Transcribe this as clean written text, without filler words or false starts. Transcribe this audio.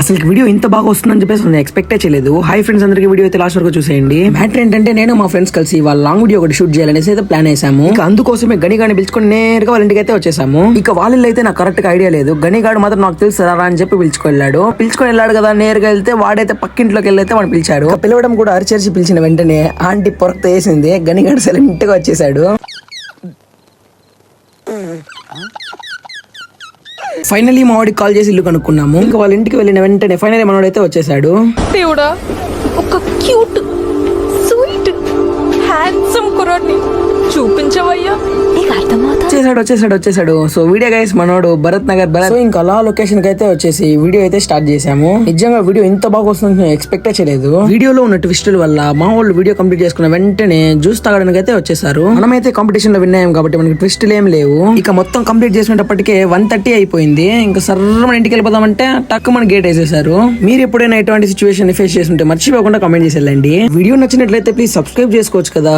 అసలు వీడియో ఇంత బాగా వస్తుందని చెప్పేసి నేను ఎక్స్పెక్ట్ చేయలేదు. హై ఫ్రెండ్స్, అందరికి వీడియో అయితే లాస్ట్ వరకు చూసేయండి. మ్యాటర్ ఏంటంటే నేను మా ఫ్రెండ్స్ కలిసి వాళ్ళ లాంగ్ వీడియో ఒకటి షూట్ చేయాలనేసి అయితే ప్లాన్ వేసాము. ఇక అందుకోసమే గనిగాడిని పిలుచుకొని నేరుగా వాళ్ళ ఇంటికి అయితే వచ్చేసాము. ఇక వాళ్ళ అయితే నాకు కరెక్ట్ గా ఐడియా లేదు. గనిగాడు మాత్రం నాకు తెలుసు రా అని చెప్పి పిలుచుకొని వెళ్ళాడు కదా. నేరుగా వెళ్తే వాడైతే పక్కింట్లోకి వెళ్ళైతే వాడు పిలిచాడు. పిలవడం కూడా అరిచరిచి పిలిచిన వెంటనే ఆంటీ పొరక్త వేసింది. గనిగాడు సైలెంట్ గా వచ్చేసాడు. ఫైనలీ మా వాడికి కాల్ చేసి ఇల్లు కనుక్కున్నాము. ఇంకా వాళ్ళ ఇంటికి వెళ్ళిన వెంటనే ఫైనలీ మనోడైతే వచ్చేసాడు. దేవుడా, ఒక క్యూట్ స్వీట్ హ్యాండ్సమ్ కుర్రాడిని చూపించవయ్యా. వచ్చేసాడు. సో వీడియో గైస్, మనోడు భరత్ నగర్ సో ఇంకా అలా లొకేషన్ కి అయితే వచ్చేసి వీడియో అయితే స్టార్ట్ చేసాము. నిజంగా వీడియో ఇంత బాగా వస్తుంది నేను ఎక్స్పెక్ట్ చేయలేదు. వీడియోలో ఉన్న ట్విస్టుల వల్ల మా వాళ్ళు వీడియో కంప్లీట్ చేసుకున్న వెంటనే జ్యూస్ తాగడానికి అయితే వచ్చేసారు. మనమైతే కాంపిటీషన్ లో విన్ అయ్యాం కాబట్టి మనకి ట్విస్టులు ఏం లేవు. ఇక మొత్తం కంప్లీట్ చేసినప్పటికే 1:30 అయిపోయింది. ఇంకా సర్రమని ఇంటికి వెళ్ళిపోదామంటే టక్ మన గేట్ వేసేసారు. మీరు ఎప్పుడైనా ఎటువంటి సిచ్యువేషన్ ఫేస్ చేస్తుంటే మర్చిపోకుండా కామెంట్ చేసి వెళ్ళండి. వీడియో నచ్చినట్లయితే ప్లీజ్ సబ్స్క్రైబ్ చేసుకోవచ్చు కదా.